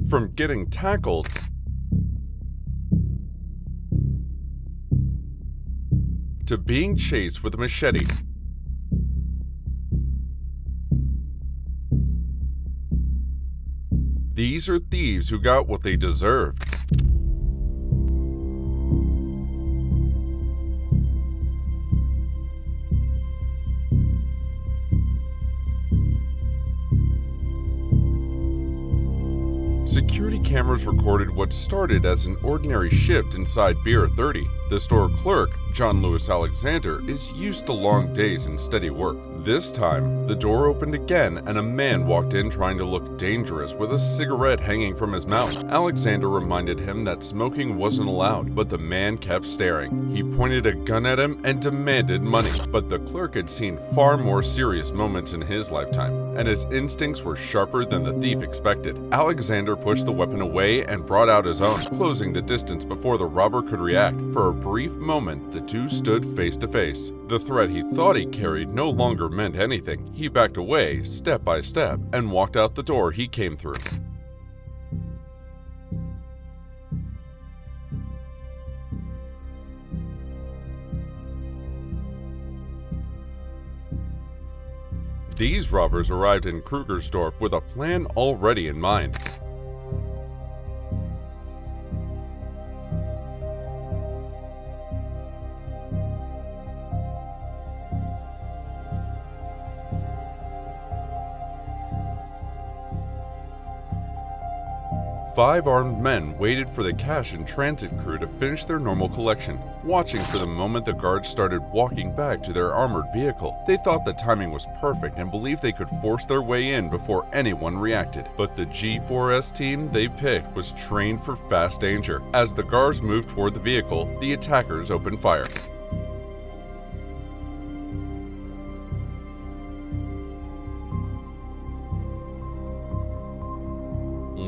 From getting tackled to being chased with a machete. These are thieves who got what they deserved. Security cameras recorded what started as an ordinary shift inside Beer 30. The store clerk, John Lewis Alexander, is used to long days and steady work. This time, the door opened again and a man walked in trying to look dangerous with a cigarette hanging from his mouth. Alexander reminded him that smoking wasn't allowed, but the man kept staring. He pointed a gun at him and demanded money. But the clerk had seen far more serious moments in his lifetime, and his instincts were sharper than the thief expected. Alexander pushed the weapon away and brought out his own, closing the distance before the robber could react. For a brief moment, the two stood face to face. The threat he thought he carried no longer meant anything. He backed away, step by step, and walked out the door he came through. These robbers arrived in Krugersdorp with a plan already in mind. Five armed men waited for the cash and transit crew to finish their normal collection, watching for the moment the guards started walking back to their armored vehicle. They thought the timing was perfect and believed they could force their way in before anyone reacted. But the G4S team they picked was trained for fast danger. As the guards moved toward the vehicle, the attackers opened fire.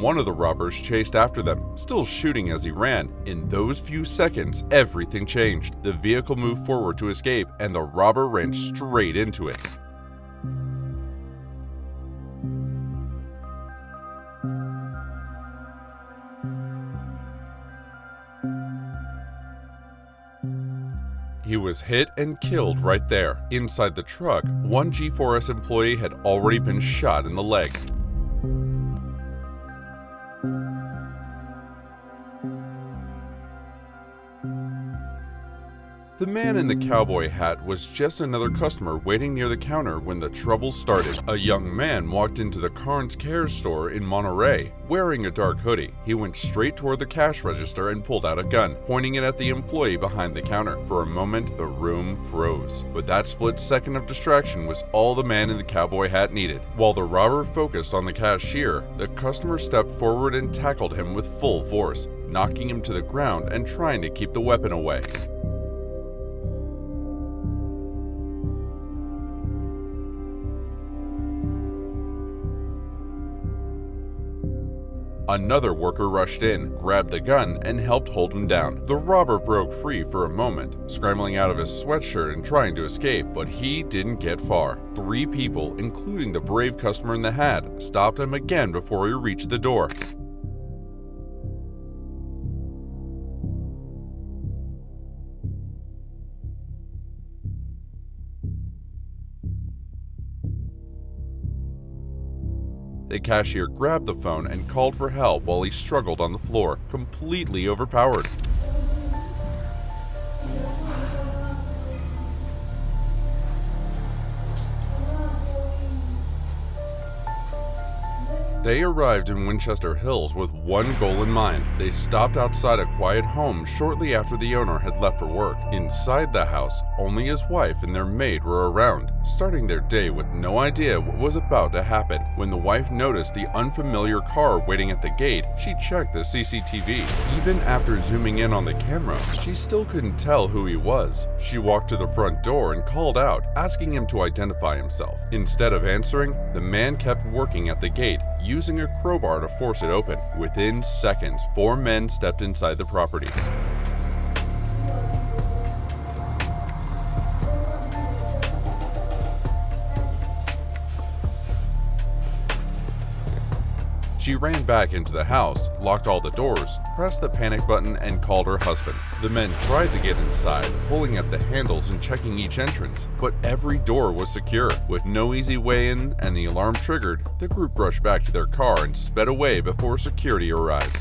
One of the robbers chased after them, still shooting as he ran. In those few seconds, everything changed. The vehicle moved forward to escape, and the robber ran straight into it. He was hit and killed right there. Inside the truck, one G4S employee had already been shot in the leg. The man in the cowboy hat was just another customer waiting near the counter when the trouble started. A young man walked into the Carnes Care store in Monterey wearing a dark hoodie. He went straight toward the cash register and pulled out a gun, pointing it at the employee behind the counter. For a moment, the room froze. But that split second of distraction was all the man in the cowboy hat needed. While the robber focused on the cashier, the customer stepped forward and tackled him with full force, knocking him to the ground and trying to keep the weapon away. Another worker rushed in, grabbed the gun, and helped hold him down. The robber broke free for a moment, scrambling out of his sweatshirt and trying to escape, but he didn't get far. 3 people, including the brave customer in the hat, stopped him again before he reached the door. The cashier grabbed the phone and called for help while he struggled on the floor, completely overpowered. They arrived in Winchester Hills with one goal in mind. They stopped outside a quiet home shortly after the owner had left for work. Inside the house, only his wife and their maid were around, starting their day with no idea what was about to happen. When the wife noticed the unfamiliar car waiting at the gate, she checked the CCTV. Even after zooming in on the camera, she still couldn't tell who he was. She walked to the front door and called out, asking him to identify himself. Instead of answering, the man kept working at the gate, using a crowbar to force it open. Within seconds, 4 men stepped inside the property. She ran back into the house, locked all the doors, pressed the panic button, and called her husband. The men tried to get inside, pulling at the handles and checking each entrance, but every door was secure. With no easy way in and the alarm triggered, the group rushed back to their car and sped away before security arrived.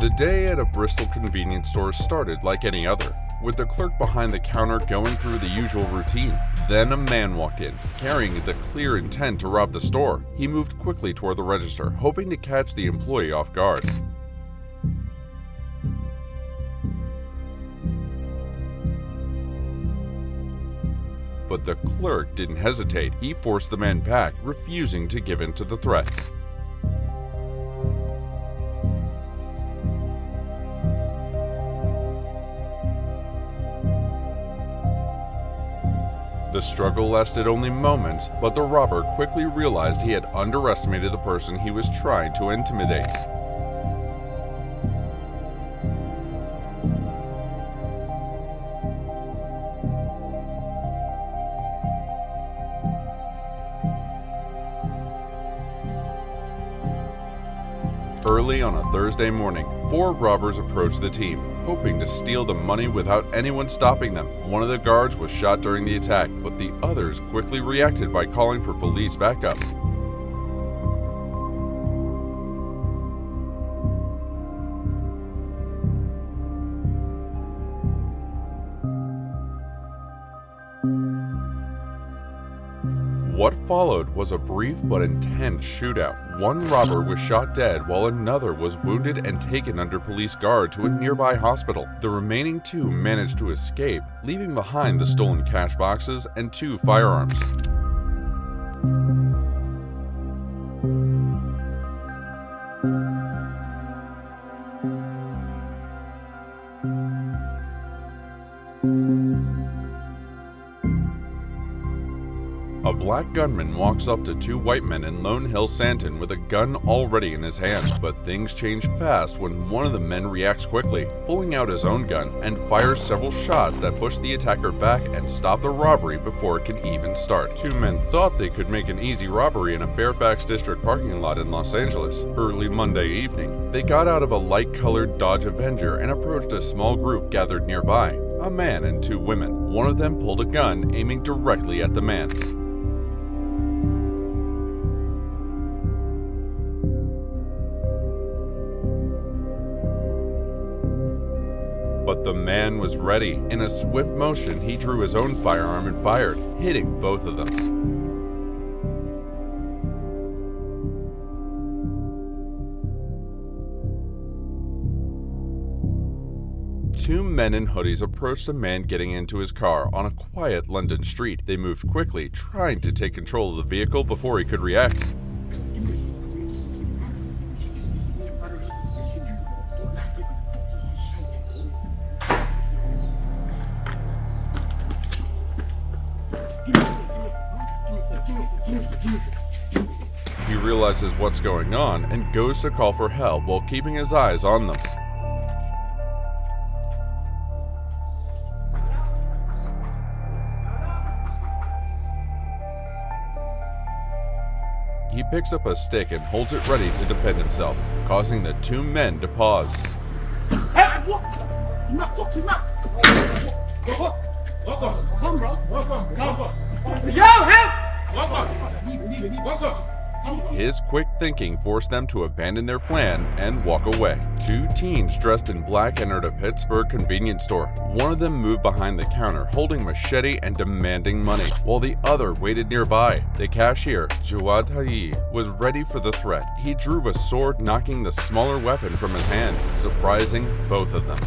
The day at a Bristol convenience store started like any other, with the clerk behind the counter going through the usual routine. Then a man walked in, carrying the clear intent to rob the store. He moved quickly toward the register, hoping to catch the employee off guard. But the clerk didn't hesitate. He forced the man back, refusing to give in to the threat. The struggle lasted only moments, but the robber quickly realized he had underestimated the person he was trying to intimidate. Early on a Thursday morning, 4 robbers approached the team, hoping to steal the money without anyone stopping them. One of the guards was shot during the attack, but the others quickly reacted by calling for police backup. What followed was a brief but intense shootout. One robber was shot dead while another was wounded and taken under police guard to a nearby hospital. The remaining 2 managed to escape, leaving behind the stolen cash boxes and 2 firearms. A black gunman walks up to 2 white men in Lone Hill, Santon with a gun already in his hand, but things change fast when one of the men reacts quickly, pulling out his own gun and fires several shots that push the attacker back and stop the robbery before it can even start. 2 men thought they could make an easy robbery in a Fairfax District parking lot in Los Angeles. Early Monday evening, they got out of a light-colored Dodge Avenger and approached a small group gathered nearby, a man and 2 women. One of them pulled a gun, aiming directly at the man. But the man was ready. In a swift motion, he drew his own firearm and fired, hitting both of them. Two men in hoodies approached a man getting into his car on a quiet London street. They moved quickly, trying to take control of the vehicle before he could react. He realizes what's going on and goes to call for help while keeping his eyes on them. He picks up a stick and holds it ready to defend himself, causing the 2 men to pause. Hey, what? You're not fucking mad. Come, bro. Come. Yo, help! His quick thinking forced them to abandon their plan and walk away. 2 teens dressed in black entered a Pittsburgh convenience store. One of them moved behind the counter, holding machete and demanding money, while the other waited nearby. The cashier, Jawad Hayi, was ready for the threat. He drew a sword, knocking the smaller weapon from his hand, surprising both of them.